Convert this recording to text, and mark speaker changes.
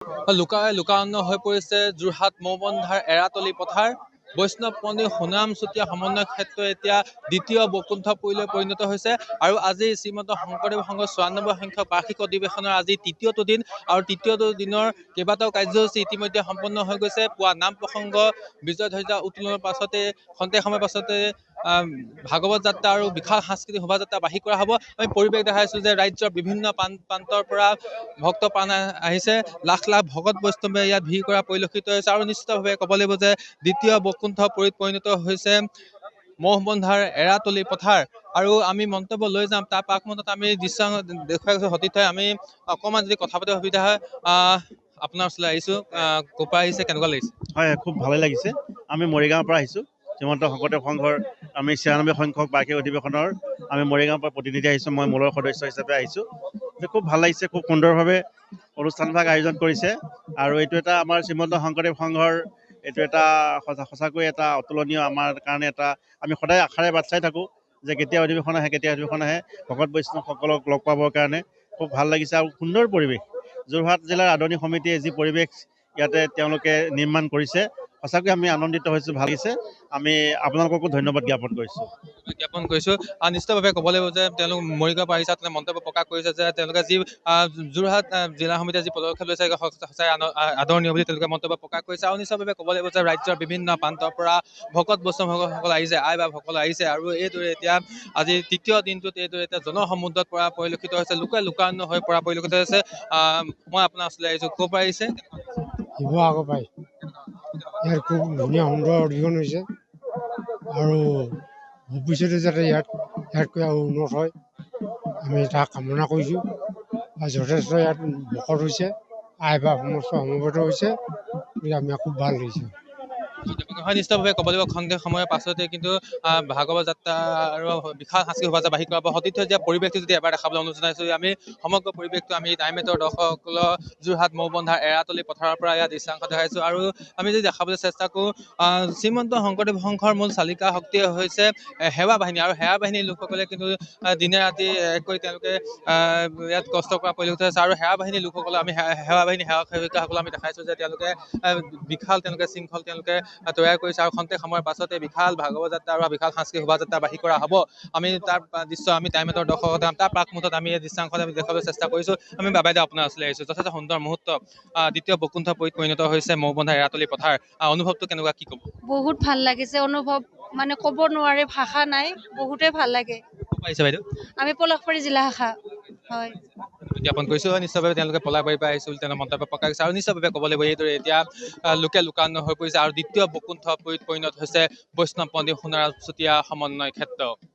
Speaker 1: লোকাৰণ্য হৈ পৰিছে যোৰহাট মৌবন্ধাৰ এৰাতলি পথাৰ। বৈষ্ণৱ পণ্ডিত সোণাৰাম চুতীয়া সমন্বয় ক্ষেত্ৰ এতিয়া দ্বিতীয় বৈকুণ্ঠপুৰীলৈ পৰিণত হৈছে আৰু আজি শ্ৰীমন্ত শংকৰদেৱ সংঘৰ ৯৪ সংখ্যক বাৰ্ষিক অধিৱেশনৰ আজি তৃতীয়টো দিন আৰু তৃতীয়টো দিনৰ কেইবাটাও কাৰ্যসূচী ইতিমধ্যে সম্পন্ন হৈ গৈছে। পুৱা নাম প্ৰসংগ, বিজয় ধ্বজা উত্তোলনৰ পাছতে খন্তেক সময়ৰ পাছতে ভাগৱত যাত্ৰা আৰু বিশাল সাংস্কৃতিক শোভাযাত্ৰা বাহিৰ কৰা হ'ব। আমি পৰিৱেশ দেখাইছোঁ যে ৰাজ্যৰ বিভিন্ন প্ৰান্তৰ পৰা ভক্ত প্ৰাণ আহিছে। লাখ লাখ ভকত বৈষ্ণৱে ইয়াত ভিৰ কৰা পৰিলক্ষিত হৈছে আৰু নিশ্চিতভাৱে ক'ব লাগিব যে দ্বিতীয় বৈকুণ্ঠপুৰীত পৰিণত হৈছে মৌবন্ধাৰ এৰাতলি পথাৰ। আৰু আমি মন্তব্য লৈ যাম, তাৰ পাকমুহূৰ্তত আমি দৃশ্য দেখুৱাই গৈছোঁ সতীৰ্থই। আমি অকণমান যদি কথা পাতিব সুবিধা হয়, আপোনাৰ ওচৰলৈ আহিছোঁ। ক'ৰ পৰা আহিছে, কেনেকুৱা লাগিছে?
Speaker 2: হয়, খুব ভালে লাগিছে। আমি মৰিগাঁৱৰ পৰা আহিছোঁ। শ্ৰীমন্ত শংকৰদেৱ সংঘৰ আমি ৯৬ সংখ্যক বাৰ্ষিক অধিৱেশনৰ আমি মৰিগাঁৱৰ পৰা প্ৰতিনিধি আহিছোঁ। মই মূলৰ সদস্য হিচাপে আহিছোঁ। খুব ভাল লাগিছে, খুব সুন্দৰভাৱে অনুষ্ঠানভাগ আয়োজন কৰিছে আৰু এইটো এটা আমাৰ শ্ৰীমন্ত শংকৰদেৱ সংঘৰ এইটো এটা সঁচাকৈ এটা অতুলনীয় আমাৰ কাৰণে এটা আমি সদায় আশাৰে বাট চাই থাকোঁ যে কেতিয়া অধিৱেশন আহে ভকত বৈষ্ণৱসকলক লগ পাবৰ কাৰণে। খুব ভাল লাগিছে আৰু সুন্দৰ পৰিৱেশ। যোৰহাট জিলাৰ আদৰণি সমিতিয়ে যি পৰিৱেশ ইয়াতে তেওঁলোকে নিৰ্মাণ কৰিছে, সঁচাকৈ আমি আনন্দিত হৈছোঁ, ভাল লাগিছে। আমি আপোনালোককো ধন্যবাদ জ্ঞাপন কৰিছোঁ।
Speaker 1: আৰু নিশ্চিতভাৱে ক'ব লাগিব যে তেওঁলোক মৰিগাঁৱৰ পৰা আহিছে। তেওঁলোকে মন্তব্য প্ৰকাশ কৰিছে যে তেওঁলোকে যি যোৰহাট জিলা সমিতিয়ে যি পদক্ষেপ লৈছে সঁচাই আদৰণীয় বুলি তেওঁলোকে মন্তব্য প্ৰকাশ কৰিছে। আৰু নিশ্চিতভাৱে ক'ব লাগিব যে ৰাজ্যৰ বিভিন্ন প্ৰান্তৰ পৰা ভকত বৈষ্ণৱসকল আহিছে, আই বা ভকত আহিছে আৰু এইদৰে এতিয়া আজি তৃতীয় দিনটোত এইদৰে এতিয়া জনসমুদ্ৰত পৰা পৰিলক্ষিত হৈছে, লোকাৰণ্য হৈ পৰা পৰিলক্ষিত হৈছে। মই আপোনাৰ ওচৰলৈ আহিছোঁ। ক'ৰ পৰা আহিছে?
Speaker 3: শিৱসাগৰ পাই ইয়াৰ খুব ধুনীয়া সুন্দৰ অধিৱেশন হৈছে আৰু ভৱিষ্যতে যাতে ইয়াতকৈ আৰু উন্নত হয় আমি তাক কামনা কৰিছোঁ। আৰু যথেষ্ট ইয়াত ভকত হৈছে, আই বা সমস্ত সমবেত হৈছে, আমি খুব ভাল লাগিছে।
Speaker 1: হয়, নিশ্চিতভাৱে ক'ব লাগিব খন্তেক সময়ৰ পাছতে কিন্তু ভাগৱত যাত্ৰা আৰু বিশাল সাংস্কৃতিক শোভাযাত্ৰা বাহিৰ কৰা হ'ব। সতীৰ্থ এতিয়া পৰিৱেশটো যদি এবাৰ দেখাবলৈ অনুৰোধ জনাইছোঁ, আমি সমগ্ৰ পৰিৱেশটো আমি টাইমেটৰ দৰ্শকসকলৰ যোৰহাট মৌবন্ধাৰ এৰাতলি পথাৰৰ পৰা ইয়াত দৃশ্যাংশ দেখাইছোঁ। আৰু আমি যদি দেখাবলৈ চেষ্টা কৰোঁ, শ্ৰীমন্ত শংকৰদেৱ সংঘৰ মূল চালিকা শক্তিয়ে হৈছে সেৱা বাহিনী আৰু সেৱা বাহিনীৰ লোকসকলে কিন্তু দিনে ৰাতি কৰি তেওঁলোকে ইয়াত কষ্ট কৰা পৰিলক্ষিত হৈছে। আৰু সেৱা বাহিনীৰ লোকসকলে আমি সেৱা বাহিনী সেৱা সেৱিকাসকলক আমি দেখাইছোঁ যে তেওঁলোকে বিশাল শৃংখল তৈয়াৰ কৰিছে আৰু খন্তেক সময়ৰ পাছতে বিশাল ভাগৱত যাত্ৰা আৰু বিশাল সাংস্কৃতিক শোভাযাত্ৰা বাহিৰ কৰা হ'ব। আমি তাৰ দৃশ্য আমি টাইমেটৰ দৰ্শক তাৰ প্ৰাকমুহূৰ্তত আমি এই দৃশ্যাংশ আমি দেখাবলৈ চেষ্টা কৰিছোঁ। আমি বাইদেউ আপোনাৰ ওচৰলৈ আহিছোঁ। যথেষ্ট সুন্দৰ মুহূৰ্ত, দ্বিতীয় বৈকুণ্ঠপুৰীত পৰিণত হৈছে মৌবন্ধাৰ এৰাতলি পথাৰ। অনুভৱটো কেনেকুৱা, কি ক'ব?
Speaker 4: বহুত ভাল লাগিছে। অনুভৱ মানে ক'ব নোৱাৰে, ভাষা নাই, বহুতেই ভাল লাগে।
Speaker 1: আহিছে বাইদেউ?
Speaker 4: আমি পলাশবাৰী জিলা শাখা। হয়,
Speaker 1: উদযাপন কৰিছোঁ। নিশ্চয়ভাৱে তেওঁলোকে পলাশবাৰীৰ পৰা আহিছিল, তেওঁলোকে মন্তব্য প্ৰকাশ কৰিছে। আৰু নিশ্চয়ভাৱে ক'ব লাগিব এইদৰে এতিয়া লোকাৰণ্য হৈ পৰিছে আৰু দ্বিতীয় বৈকুণ্ঠপুৰীত পৰিণত হৈছে বৈষ্ণৱ পণ্ডিত সোণাৰাম চুতীয়া সমন্বয় ক্ষেত্ৰ।